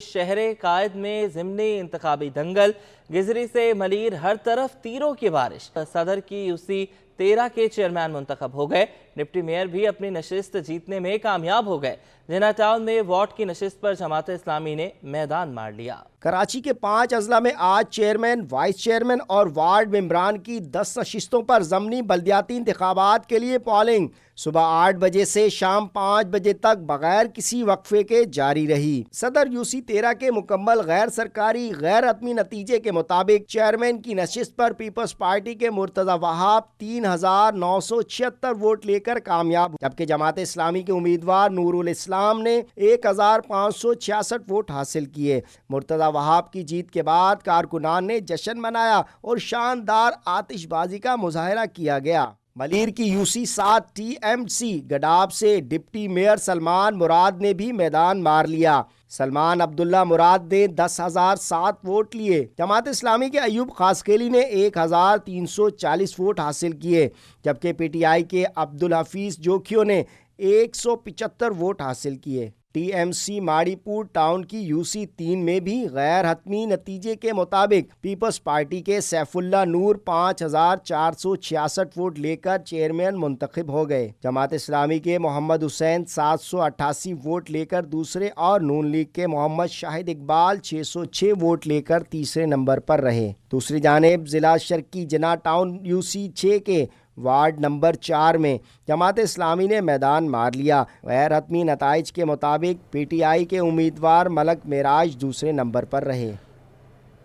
शहर कायद में ज़िमनी इंतखाबी दंगल, गिजरी से मलीर हर तरफ तीरों की बारिश। सदर की यूसी 13 के चेयरमैन मुंतखब हो गए। डिप्टी मेयर भी अपनी नशिस्त जीतने में कामयाब हो गए। जिना टाउन में वार्ड की नशिस्त पर जमात इस्लामी ने मैदान मार लिया। कराची के 5 अजला में आज चेयरमैन, वाइस चेयरमैन और वार्ड मेंबरान की 10 नशिस्तों पर ज़मनी बल्दियाती इंतखाबात के लिए पोलिंग सुबह 8 बजे से शाम 5 बजे तक बगैर किसी वक्फे के जारी रही। सदर यूसी 13 के मुकम्मल गैर सरकारी गैर हतमी नतीजे के मुताबिक चेयरमैन की नशिस्त पर पीपल्स पार्टी के मुर्तज़ा वहाब 3976 वोट लेकर कामयाब, जबकि जमात इस्लामी के उम्मीदवार नूरुल इस्लाम ने 1566 वोट हासिल किए। मुर्तज़ा वहाब की जीत के बाद कारकुनान ने जश्न मनाया और शानदार आतिशबाजी का मुजाहरा किया गया। मलीर की यूसी 7 TMC गडाब से डिप्टी मेयर सलमान मुराद ने भी मैदान मार लिया। सलमान अब्दुल्ला मुराद ने 10,007 वोट लिए। जमात इस्लामी के अयूब खासकेली ने 1,340 वोट हासिल किए, जबकि PTI के अब्दुल हफीज जोखियो ने 175 वोट हासिल किए। TMC माड़ीपुर टाउन की यूसी 3 में भी गैर हतमी नतीजे के मुताबिक पीपल्स पार्टी के सैफुल्ला नूर 5,466 वोट लेकर चेयरमैन मुंतखब हो गए। जमात इस्लामी के मोहम्मद हुसैन 788 वोट लेकर दूसरे और नून लीग के मोहम्मद शाहिद इकबाल 606 वोट लेकर तीसरे नंबर पर रहे। दूसरी जानिब जिला शर्की जिना टाउन यूसी 6 के वार्ड नंबर 4 में जमात इस्लामी ने मैदान मार लिया। गैर हतमी नताइज के मुताबिक PTI के उम्मीदवार मलक मेराज दूसरे नंबर पर रहे।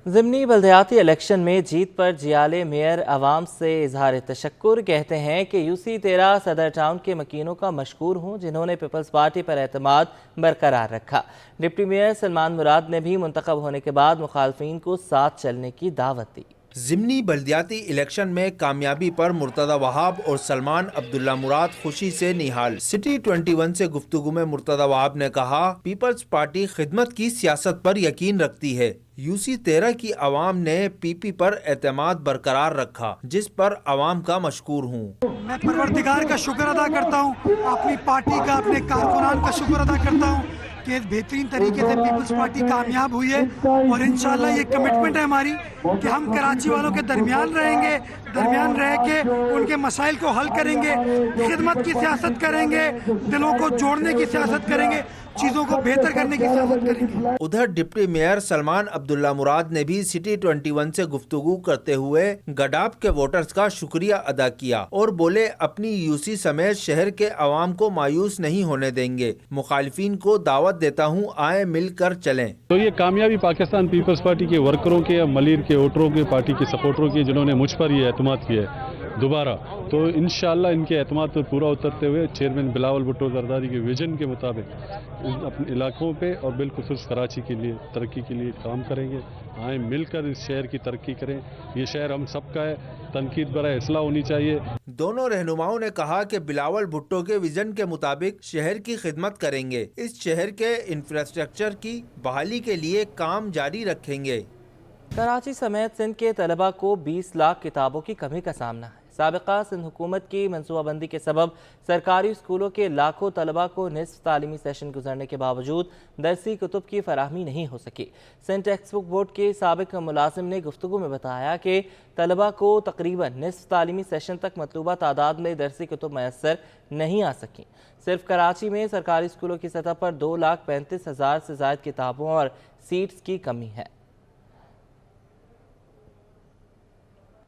ज़िमनी बल्दियाती इलेक्शन में जीत पर जियाले मेयर अवाम से इजहार तशक्कुर, कहते हैं कि यूसी 13 सदर टाउन के मकीनों का मशकूर हूँ जिन्होंने पीपल्स पार्टी पर एतमाद बरकरार रखा। डिप्टी मेयर सलमान मुराद ने भी मुंतखब होने के बाद मुखालफिन को साथ चलने की दावत दी। ज़िमनी बल्दियाती इलेक्शन में कामयाबी पर मुर्तज़ा वहाब और सलमान अब्दुल्ला मुराद खुशी से निहाल। सिटी 21 से गुफ्तगू में मुर्तज़ा वहाब ने कहा, पीपल्स पार्टी खिदमत की सियासत पर यकीन रखती है। यूसी 13 की आवाम ने PP पर एतमाद बरकरार रखा, जिस पर आवाम का मशकूर हूँ। मैं परवरदिगार का शुक्र अदा करता हूँ, अपनी पार्टी का, अपने कारकुनान का शुक्र अदा करता हूँ कि बेहतरीन तरीके से पीपल्स पार्टी कामयाब हुई है। और इंशाल्लाह ये कमिटमेंट है हमारी कि हम कराची वालों के दरमियान रहेंगे, दरमियान रह के उनके मसाइल को हल करेंगे, खिदमत की सियासत करेंगे, दिलों को जोड़ने की सियासत करेंगे, चीज़ों को बेहतर करने की सियासत करेंगे। उधर डिप्टी मेयर सलमान अब्दुल्ला मुराद ने भी सिटी 21 से गुफ्तगू करते हुए गडाब के वोटर्स का शुक्रिया अदा किया और बोले, अपनी यूसी समेत शहर के अवाम को मायूस नहीं होने देंगे। मुखालिफिन को दावत देता हूँ, आए मिलकर चलें। तो ये कामयाबी पाकिस्तान पीपल्स पार्टी के वर्करों के, मलीर के वोटरों के, पार्टी के सपोर्टरों की, जिन्होंने मुझ पर ये एतमाद किया है दोबारा। तो इंशाल्लाह इनके एतमाद पर पूरा उतरते हुए चेयरमैन बिलावल भुट्टो जरदारी के विजन के मुताबिक अपने इलाकों पे और बिलखुसूस कराची के लिए तरक्की के लिए काम करेंगे। आए मिलकर इस शहर की तरक्की करें। ये शहर हम सबका है, तनकीद बराए इस्लाह होनी चाहिए। दोनों रहनुमाओं ने कहा कि बिलावल भुट्टो के विजन के मुताबिक शहर की खिदमत करेंगे। इस शहर के इंफ्रास्ट्रक्चर की बहाली के लिए काम जारी रखेंगे। कराची समेत सिंध के तलबा को 20 लाख किताबों की कमी का सामना है। साबिका सिंध हुकूमत की मनसूबाबंदी के सबब सरकारी स्कूलों के लाखों तलबा को निस्फ तालीमी सेशन गुजरने के बावजूद दरसी कुतुब की फराहमी नहीं हो सकी। सिंध टेक्स्ट बुक बोर्ड के साबिक मुलाजिम ने गुफ्तगू में बताया कि तलबा को तकरीबन निस्फ तालीमी सेशन तक मतलूबा तादाद में दरसी कुतुब मैसर नहीं आ सकी। सिर्फ कराची में सरकारी स्कूलों की सतह पर 2,35,000 से ज़ायद किताबों और सीट्स की कमी है।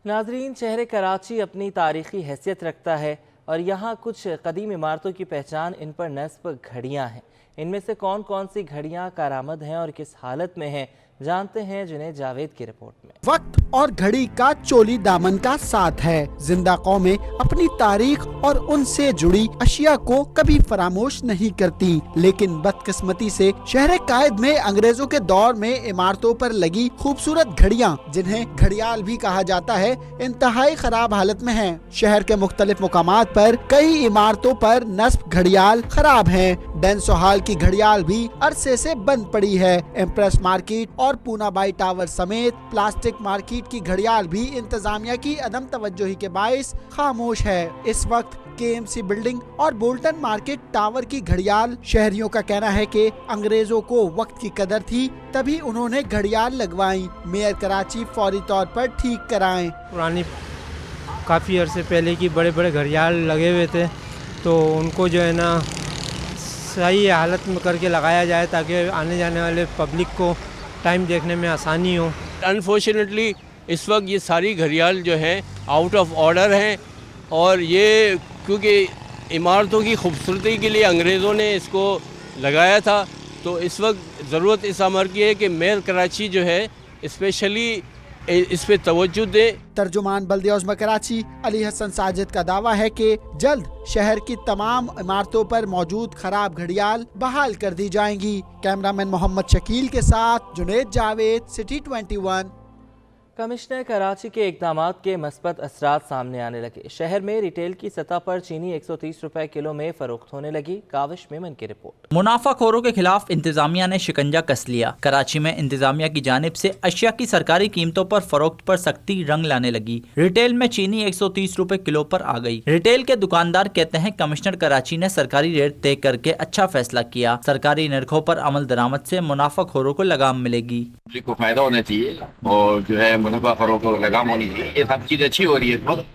नाजरीन, शहर कराची अपनी तारीखी हैसियत रखता है और यहाँ कुछ कदीम इमारतों की पहचान इन पर नस्ब घड़ियाँ हैं। इनमें से कौन कौन सी घड़ियाँ कारामद हैं और किस हालत में हैं, जानते हैं जुनैद जावेद की रिपोर्ट में। वक्त और घड़ी का चोली दामन का साथ है। जिंदा कौमें अपनी तारीख और उनसे जुड़ी अशिया को कभी फरामोश नहीं करती, लेकिन बदकिस्मती से शहर कायद में अंग्रेजों के दौर में इमारतों पर लगी खूबसूरत घड़ियां, जिन्हें घड़ियाल भी कहा जाता है, इंतहाई खराब हालत में हैं। शहर के मुख्तलिफ मुकामात पर कई इमारतों पर नस्ब घड़ियाल खराब हैं। डेंसो हॉल की घड़ियाल भी अरसे से बंद पड़ी है। इम्प्रेस मार्केट और पूनाबाई टावर समेत प्लास्टिक मार्केट की घड़ियाल भी इंतजामिया की अदम तवज्जोही के बाइस खामोश है। इस वक्त KMC बिल्डिंग और बोल्टन मार्केट टावर की घड़ियाल। शहरियों का कहना है कि अंग्रेजों को वक्त की कदर थी, तभी उन्होंने घड़ियाल लगवाई। मेयर कराची फौरी तौर पर ठीक कराएं। पुरानी काफ़ी अरसे पहले की बड़े बड़े घड़ियाल लगे हुए थे, तो उनको जो है ना सही हालत में करके लगाया जाए ताकि आने जाने वाले पब्लिक को टाइम देखने में आसानी हो। अनफॉर्चुनेटली इस वक्त ये सारी घड़ियाल जो हैं आउट ऑफ ऑर्डर हैं, और ये क्योंकि इमारतों की खूबसूरती के लिए अंग्रेज़ों ने इसको लगाया था, तो इस वक्त ज़रूरत इस अमर की है कि मेयर कराची जो है स्पेशली इस पे तवज्जो दे। तर्जुमान बल्दिया उज़्मा कराची अली हसन साजिद का दावा है कि जल्द शहर की तमाम इमारतों पर मौजूद खराब घड़ियाल बहाल कर दी जाएंगी। कैमरामैन मोहम्मद शकील के साथ जुनेद जावेद, सिटी 21। कमिश्नर कराची के इक़दामात के मस्बत असरात सामने आने लगे। शहर में रिटेल की सतह पर चीनी 130 रुपए किलो में फरोख्त होने लगी। काविश मेमन की रिपोर्ट। मुनाफाखोरों के खिलाफ इंतजामिया ने शिकंजा कस लिया। कराची में इंतजामिया की जानिब से अशिया की सरकारी कीमतों पर फरोख्त पर सख्ती रंग लाने लगी। रिटेल में चीनी 130 रुपए किलो पर आ गई। रिटेल के दुकानदार कहते हैं कमिश्नर कराची ने सरकारी रेट तय करके अच्छा फैसला किया। सरकारी नरखों पर अमल दरामद से मुनाफाखोरों को लगाम मिलेगी। को फायदा होना चाहिए और जो है मुनाफा खरों को लगाम होनी चाहिए। ये सब चीज़ अच्छी हो रही है इस वक्त,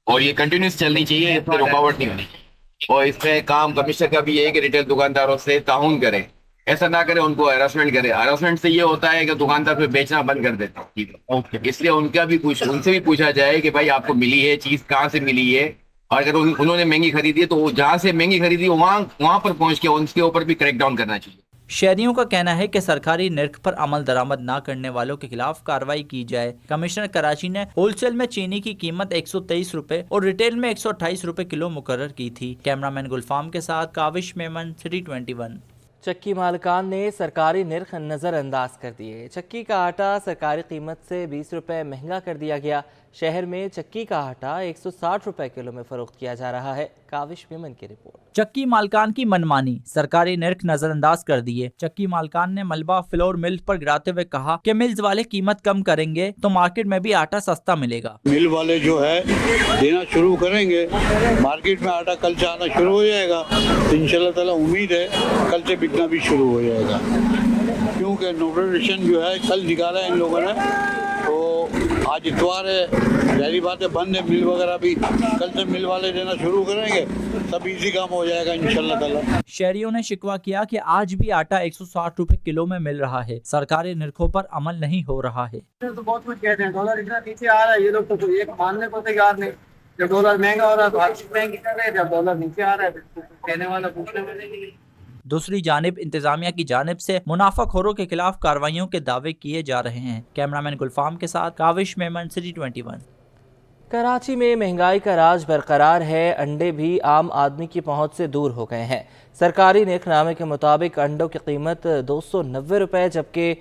और ये कंटिन्यूस चलनी चाहिए, इसमें रुकावट नहीं होनी चाहिए। और इसमें काम कमिश्नर का भी ये है कि रिटेल दुकानदारों से ताउन करे, ऐसा ना करे उनको हरासमेंट करे। हरासमेंट से ये होता है कि दुकानदार फिर बेचना बंद कर देते हैं। इसलिए उनसे भी पूछा जाए कि भाई आपको मिली है चीज़ कहाँ से मिली है, और अगर उन्होंने महंगी खरीदी है तो जहाँ से महंगी खरीदी वहाँ पर पहुँच के उनके ऊपर भी क्रैकडाउन करना चाहिए। शहरियों का कहना है कि सरकारी निर्ख पर अमल दरामद न करने वालों के खिलाफ कार्रवाई की जाए। कमिश्नर कराची ने होलसेल में चीनी की कीमत 123 रुपए और रिटेल में 128 रुपए किलो मुकर्रर की थी। कैमरामैन गुलफाम के साथ काविश मेमन, सिटी 21। चक्की मालिकान ने सरकारी निर्ख नज़रअंदाज कर दिए। चक्की का आटा सरकारी कीमत से 20 रुपए महंगा कर दिया गया। शहर में चक्की का आटा 160 रुपए किलो में फरोख्त किया जा रहा है। काविश मेमन की रिपोर्ट। चक्की मालकान की मनमानी, सरकारी निर्ख नजरअंदाज कर दिए। चक्की मालकान ने मलबा फ्लोर मिल्स पर गिराते हुए कहा कि मिल्स वाले कीमत कम करेंगे तो मार्केट में भी आटा सस्ता मिलेगा। मिल वाले जो है देना शुरू करेंगे, मार्केट में आटा कल से आना शुरू हो जाएगा, तो इंशाल्लाह ताला उम्मीद है कल से बिकना भी शुरू हो जाएगा। क्योंकि नोटिफिकेशन जो है कल निकाला है इन लोगों ने, तो आज इतवार है, जाहिर बात है बंद है मिल वगैरह भी, कल से मिल वाले देना शुरू करेंगे, सब इजी काम हो जाएगा इंशाल्लाह ताला। शहरियों ने शिकवा किया कि आज भी आटा 160 रुपए किलो में मिल रहा है, सरकारी निर्खों पर अमल नहीं हो रहा है। तो बहुत कुछ कहते हैं, डॉलर इतना नीचे आ रहा है, ये लोग तो ये मानने को तैयार नहीं। जब डॉलर महंगा हो रहा है तो हर चीज महंगी कर रहे हैं, जब डॉलर नीचे आ रहा है तो कहने वाला पूछने वाले नहीं। दूसरी जानिब इंतजामिया की जानिब से मुनाफाखोरों के खिलाफ कार्रवाइयों के दावे किए जा रहे हैं। कैमरामैन गुलफाम के साथ काविश मेमन, सिटी 21। कराची में महंगाई का राज बरकरार है। अंडे भी आम आदमी की पहुंच से दूर हो गए हैं। सरकारी नेकनामे के मुताबिक अंडों की कीमत 290 रुपये जबकि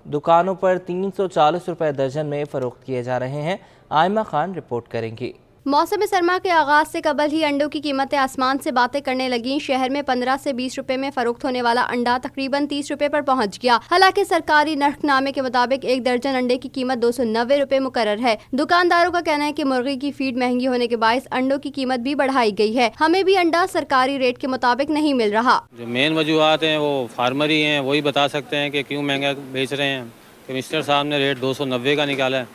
दुकानों पर 340 रुपये दर्जन में फरोख्त किए जा रहे हैं। आयमा खान रिपोर्ट करेंगी। मौसम सरमा के आगाज से कबल ही अंडों की कीमतें आसमान से बातें करने लगीं। शहर में 15 से 20 रुपए में फरोख्त होने वाला अंडा तकरीबन 30 रुपए पर पहुंच गया। हालांकि सरकारी नरखनामे के मुताबिक एक दर्जन अंडे की कीमत 290 रुपए मुकर्रर है। दुकानदारों का कहना है कि मुर्गी की फीड महंगी होने के बायस अंडों की कीमत भी बढ़ाई गई है। हमें भी अंडा सरकारी रेट के मुताबिक नहीं मिल रहा। जो मेन वजूहत हैं वो फार्मर ही हैं, वही बता सकते हैं कि क्यों महंगा बेच रहे हैं। कमिश्नर साहब ने रेट 290 का निकाला है,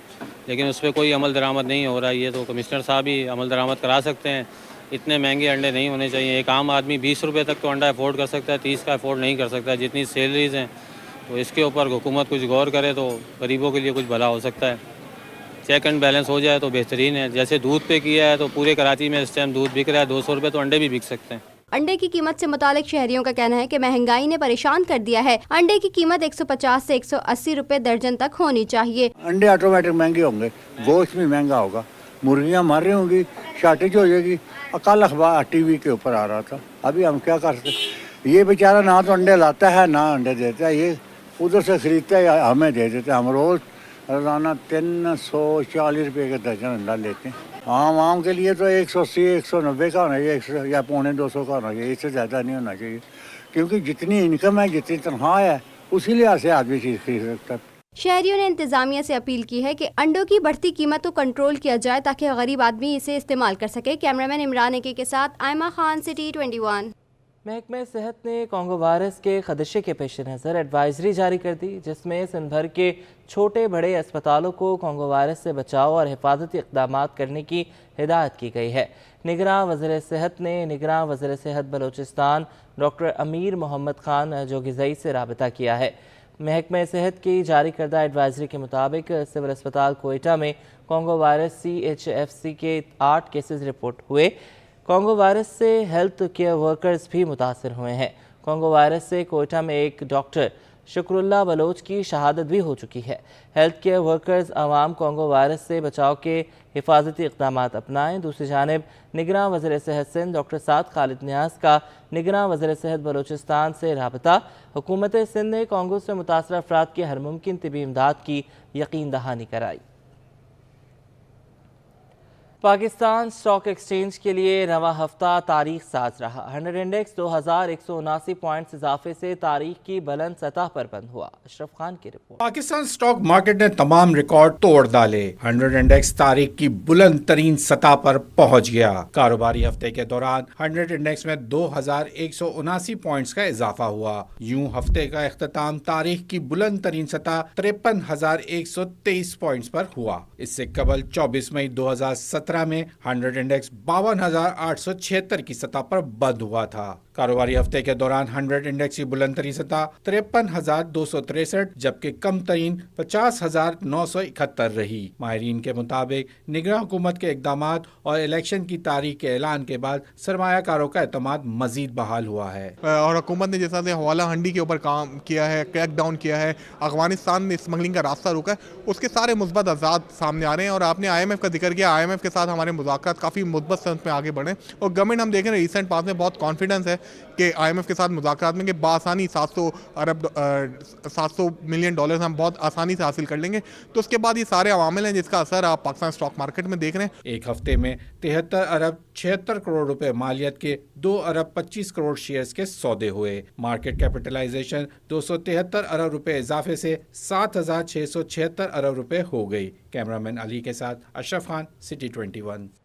लेकिन उस पर कोई अमल दरामद नहीं हो रहा है। ये तो कमिश्नर साहब ही अमल दरामद करा सकते हैं। इतने महंगे अंडे नहीं होने चाहिए। एक आम आदमी 20 रुपये तक तो अंडा अफोर्ड कर सकता है, 30 का अफोर्ड नहीं कर सकता जितनी सैलरीज़ हैं। तो इसके ऊपर हुकूमत कुछ गौर करे तो गरीबों के लिए कुछ भला हो सकता है। चेक एंड बैलेंस हो जाए तो बेहतरीन है। जैसे दूध पे किया है तो पूरे कराची में इस टाइम दूध बिक रहा है 200 रुपये, तो अंडे भी बिक सकते हैं। अंडे की कीमत से मुतालिक शहरियों का कहना है कि महंगाई ने परेशान कर दिया है। अंडे की कीमत 150 से 180 रुपए दर्जन तक होनी चाहिए। अंडे ऑटोमेटिक महंगे होंगे, गोश्त भी महंगा होगा, मुर्गियाँ मर रही होंगी, शॉर्टेज हो जाएगी। कल अखबार टीवी के ऊपर आ रहा था, अभी हम क्या कर सकते। ये बेचारा ना तो अंडे लाता है ना अंडे देता है, ये उधर से खरीदता है हमें दे देते। हम रोज़ रोजाना 340 रुपये का दर्जन अंडा लेते हैं। आम के लिए तो 180 190 का होना चाहिए, या 250 का होना चाहिए, इससे ज़्यादा नहीं होना चाहिए। क्योंकि जितनी इनकम है, जितनी तनख्वाह है, उसी लिहाज से आदमी चीज़ खरीद सकता है। शहरियों ने इंतजामिया से अपील की है कि अंडों की बढ़ती कीमत को कंट्रोल किया जाए ताकि गरीब आदमी इसे इस्तेमाल कर सके। कैमरामैन इमरान एके के साथ आयमा खान, सिटी 21। महकमा सेहत ने कोंगो वायरस के खदशे के पेश नज़र एडवाइजरी जारी कर दी, जिसमें सिंध भर के छोटे बड़े अस्पतालों को कोंगो वायरस से बचाव और हिफाजती इक़दाम करने की हिदायत की गई है। निगरान वज़ीर सेहत ने निगरान वज़ीर सेहत बलोचिस्तान डॉक्टर अमीर मोहम्मद खान जोगिज़ई से राबता किया है। महकमा सेहत की जारी करदा एडवाइजरी के मुताबिक सिविल अस्पताल कोयटा में कोंगो वायरस CHFC के 8 केसेस रिपोर्ट हुए। कोंगो वायरस से हेल्थ केयर वर्कर्स भी मुतासर हुए हैं। कोंगो वायरस से कोयटा में एक डॉक्टर शुक्रुल्ला बलोच की शहादत भी हो चुकी है। हेल्थ केयर वर्कर्स आवाम कोंगो वायरस से बचाव के हिफाजती इक़दाम अपनाएं। दूसरी जानिब निगरान वज़ीर सेहत सिंध डॉक्टर साद खालिद न्याज का निगरान वज़ीर सेहत बलोचिस्तान से राबता। हुकूमत सिंध ने कोंगो से मुतासर अफराद की हर मुमकिन तिबी इमदाद की यकीन दहानी कराई। पाकिस्तान स्टॉक एक्सचेंज के लिए नवा हफ्ता तारीख साज रहा। 100 इंडेक्स 2179 पॉइंट्स इजाफे से तारीख की बुलंद सतह पर बंद हुआ। अशरफ खान की रिपोर्ट। पाकिस्तान स्टॉक मार्केट ने तमाम रिकॉर्ड तोड़ डाले। 100 इंडेक्स तारीख की बुलंद तरीन सतह पर पहुंच गया। कारोबारी हफ्ते के दौरान 100 इंडेक्स में 2179 पॉइंट्स का इजाफा हुआ। यूं हफ्ते का इख्तिताम तारीख की बुलंद तरीन सतह 53,123 पॉइंट्स पर हुआ। इससे कबल 24 मई 2017 में 100 इंडेक्स 52,876 की सतह पर बंद हुआ था। कारोबारी हफ्ते के दौरान 100 इंडेक्स की बुलंद तरीन सतह 53,263 जबकि कम तरीन 50,971 रही। माहिरीन के मुताबिक निगरान हुकूमत के इकदाम और इलेक्शन की तारीख के ऐलान के बाद सरमायाकारों का एतमाद मजीद बहाल हुआ है। और हुकूमत ने जैसा हवाला हंडी के ऊपर काम किया है, क्रैक डाउन किया है, अफगानिस्तान में स्मगलिंग का रास्ता रोका है, उसके सारे मुस्बत आज़ाद सामने आ रहे हैं। और आपने IMF का जिक्र किया, IMF के साथ हमारे मुज़ाकरात काफ़ी मुस्बत संत में आगे बढ़े और गवर्नमेंट हम देख रहे हैं रिसेंट पास में बहुत कॉन्फिडेंस है कि IMF के साथ मुज़ाकरात में कि बासानी 700 मिलियन डॉलर हम बहुत आसानी से हासिल कर लेंगे। तो उसके बाद ये सारे अवामिल हैं जिसका असर आप पाकिस्तान स्टॉक मार्केट में देख रहे हैं। एक हफ्ते में 73 अरब 76 करोड़ रुपए मालियत के 2 अरब 25 करोड़ शेयर्स के सौदे हुए। मार्केट कैपिटलाइजेशन 273 अरब रुपए इजाफे से 7,676 अरब रुपए हो गई। कैमरामैन अली के साथ अशरफ खान, सिटी 21।